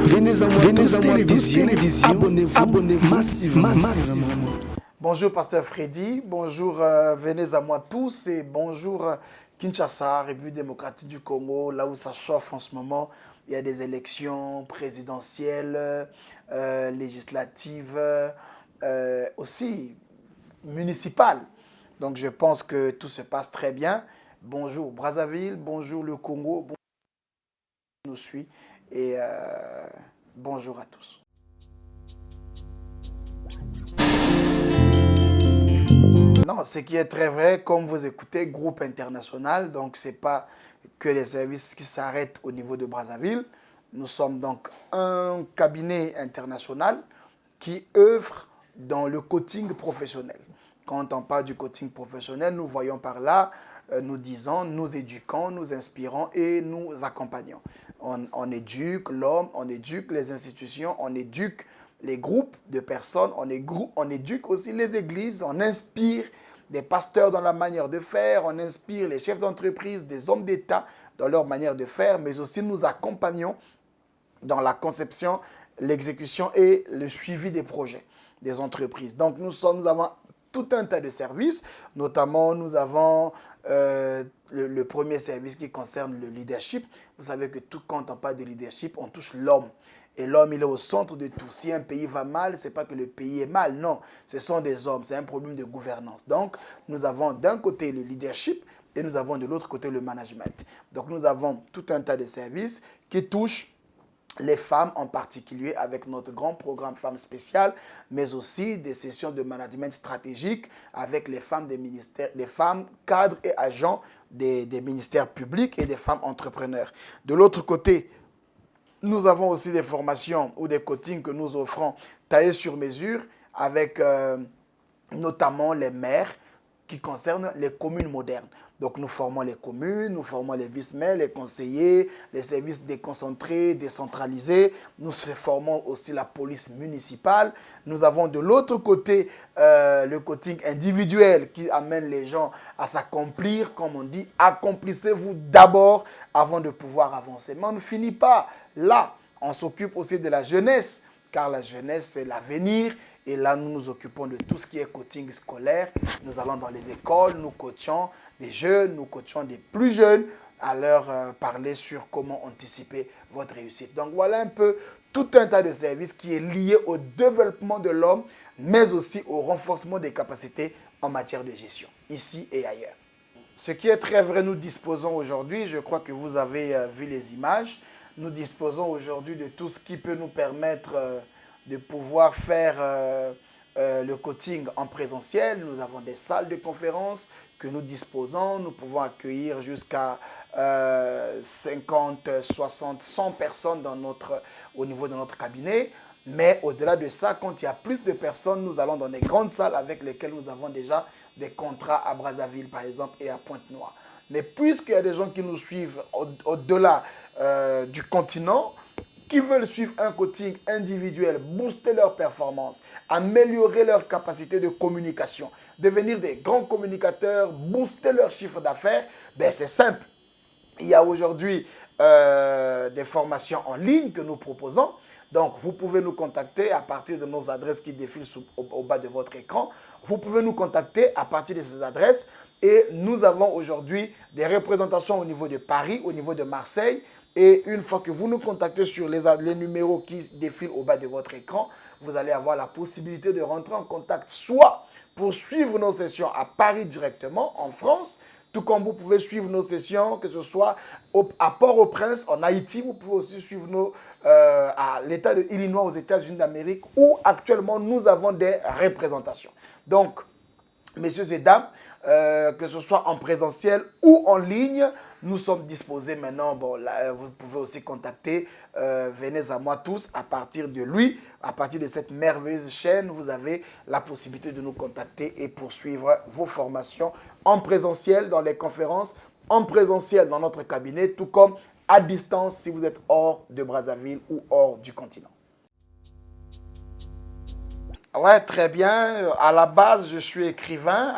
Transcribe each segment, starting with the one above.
Venez à moi, télévision. Abonnez-vous massivement. Bonjour Pasteur Freddy, bonjour venez à moi tous et bonjour Kinshasa, République démocratique du Congo, là où ça chauffe en ce moment. Il y a des élections présidentielles, législatives, aussi municipales. Donc je pense que tout se passe très bien. Bonjour Brazzaville, bonjour le Congo, bonjour nous suit et bonjour à tous. Non, ce qui est très vrai, comme vous écoutez, groupe international, donc ce n'est pas que les services qui s'arrêtent au niveau de Brazzaville. Nous sommes donc un cabinet international qui œuvre dans le coaching professionnel. Quand on parle du coaching professionnel, nous voyons par là, nous disons, nous éduquons, nous inspirons et nous accompagnons. On éduque l'homme, on éduque les institutions, on éduque les groupes de personnes, on éduque aussi les églises, on inspire des pasteurs dans la manière de faire, on inspire les chefs d'entreprise, des hommes d'État dans leur manière de faire, mais aussi nous accompagnons dans la conception, l'exécution et le suivi des projets des entreprises. Donc nous avons tout un tas de services, notamment nous avons le premier service qui concerne le leadership. Vous savez que tout quand on parle de leadership, on touche l'homme. Et l'homme, il est au centre de tout. Si un pays va mal, ce n'est pas que le pays est mal, non. Ce sont des hommes, c'est un problème de gouvernance. Donc, nous avons d'un côté le leadership et nous avons de l'autre côté le management. Donc, nous avons tout un tas de services qui touchent les femmes en particulier avec notre grand programme Femmes spéciales, mais aussi des sessions de management stratégique avec les femmes des ministères, des femmes cadres et agents des ministères publics et des femmes entrepreneurs. De l'autre côté, nous avons aussi des formations ou des coachings que nous offrons taillés sur mesure avec notamment les maires qui concernent les communes modernes. Donc nous formons les communes, nous formons les vice-maires, les conseillers, les services déconcentrés, décentralisés. Nous formons aussi la police municipale. Nous avons de l'autre côté le coaching individuel qui amène les gens à s'accomplir. Comme on dit, accomplissez-vous d'abord avant de pouvoir avancer. Mais on ne finit pas là. On s'occupe aussi de la jeunesse, car la jeunesse, c'est l'avenir. Et là, nous nous occupons de tout ce qui est coaching scolaire. Nous allons dans les écoles, nous coachons des jeunes, nous coachons des plus jeunes à leur parler sur comment anticiper votre réussite. Donc, voilà un peu tout un tas de services qui est lié au développement de l'homme, mais aussi au renforcement des capacités en matière de gestion, ici et ailleurs. Ce qui est très vrai, nous disposons aujourd'hui, je crois que vous avez vu les images, nous disposons aujourd'hui de tout ce qui peut nous permettre de pouvoir faire le coaching en présentiel. Nous avons des salles de conférence que nous disposons. Nous pouvons accueillir jusqu'à 50, 60, 100 personnes au niveau de notre cabinet. Mais au-delà de ça, quand il y a plus de personnes, nous allons dans des grandes salles avec lesquelles nous avons déjà des contrats à Brazzaville, par exemple, et à Pointe-Noire. Mais puisqu'il y a des gens qui nous suivent au-delà du continent, qui veulent suivre un coaching individuel, booster leur performance, améliorer leur capacité de communication, devenir des grands communicateurs, booster leur chiffre d'affaires, ben c'est simple. Il y a aujourd'hui des formations en ligne que nous proposons. Donc, vous pouvez nous contacter à partir de nos adresses qui défilent au bas de votre écran. Vous pouvez nous contacter à partir de ces adresses. Et nous avons aujourd'hui des représentations au niveau de Paris, au niveau de Marseille. Et une fois que vous nous contactez sur les numéros qui défilent au bas de votre écran, vous allez avoir la possibilité de rentrer en contact soit pour suivre nos sessions à Paris directement, en France, tout comme vous pouvez suivre nos sessions, que ce soit à Port-au-Prince, en Haïti, vous pouvez aussi suivre à l'État de Illinois, aux États-Unis d'Amérique, où actuellement nous avons des représentations. Donc, messieurs et dames, que ce soit en présentiel ou en ligne, nous sommes disposés maintenant. Bon, là, vous pouvez aussi contacter Venez à moi tous à partir de lui, à partir de cette merveilleuse chaîne. Vous avez la possibilité de nous contacter et poursuivre vos formations en présentiel dans les conférences, en présentiel dans notre cabinet, tout comme à distance si vous êtes hors de Brazzaville ou hors du continent. Ouais, très bien. À la base, je suis écrivain.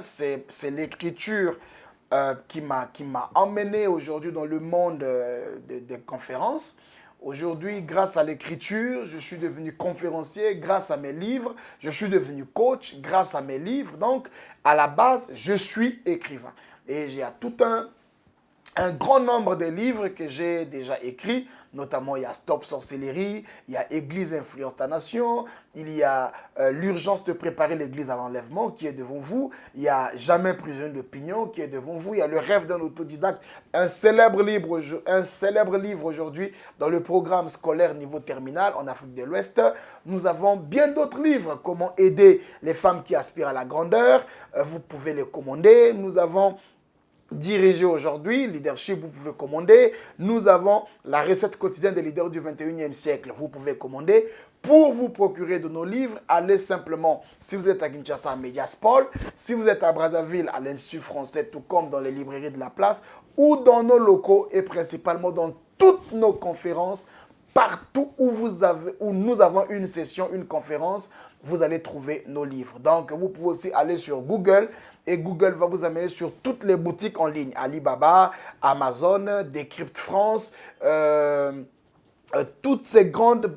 C'est l'écriture qui m'a emmené aujourd'hui dans le monde des conférences. Aujourd'hui, grâce à l'écriture, je suis devenu conférencier grâce à mes livres. Je suis devenu coach grâce à mes livres. Donc, à la base, je suis écrivain. Et j'ai tout un grand nombre de livres que j'ai déjà écrits. Notamment, il y a Stop Sorcellerie, il y a Église influence ta nation, il y a L'urgence de préparer l'Église à l'enlèvement qui est devant vous, il y a Jamais prisonnier d'opinion qui est devant vous, il y a Le rêve d'un autodidacte, un célèbre livre aujourd'hui dans le programme scolaire niveau terminal en Afrique de l'Ouest. Nous avons bien d'autres livres, Comment aider les femmes qui aspirent à la grandeur, vous pouvez les commander. Nous avons Diriger aujourd'hui, leadership, vous pouvez commander. Nous avons la recette quotidienne des leaders du 21e siècle, vous pouvez commander. Pour vous procurer de nos livres, allez simplement, si vous êtes à Kinshasa, à Mediaspol, si vous êtes à Brazzaville, à l'Institut français, tout comme dans les librairies de la place, ou dans nos locaux et principalement dans toutes nos conférences, partout où nous avons une session, une conférence, vous allez trouver nos livres. Donc, vous pouvez aussi aller sur Google et Google va vous amener sur toutes les boutiques en ligne. Alibaba, Amazon, Decrypt France, toutes ces grandes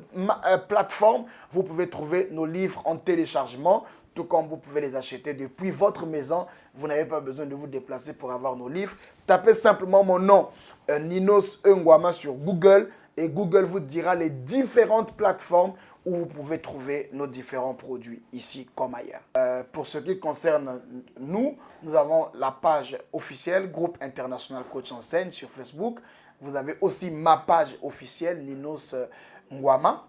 plateformes, vous pouvez trouver nos livres en téléchargement, tout comme vous pouvez les acheter depuis votre maison. Vous n'avez pas besoin de vous déplacer pour avoir nos livres. Tapez simplement mon nom, Ninos Ngwama, sur Google et Google vous dira les différentes plateformes où vous pouvez trouver nos différents produits, ici comme ailleurs. Pour ce qui concerne nous avons la page officielle, Groupe International Coach en Scène sur Facebook. Vous avez aussi ma page officielle, Ninos Ngwama.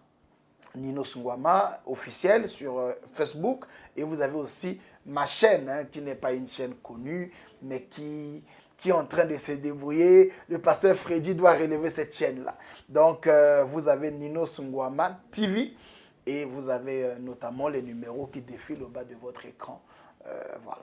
Ninos Ngwama officiel sur Facebook. Et vous avez aussi ma chaîne, qui n'est pas une chaîne connue, mais qui est en train de se débrouiller. Le pasteur Freddy doit relever cette chaîne-là. Donc, vous avez Ninos Ngwama TV et vous avez notamment les numéros qui défilent au bas de votre écran. Voilà.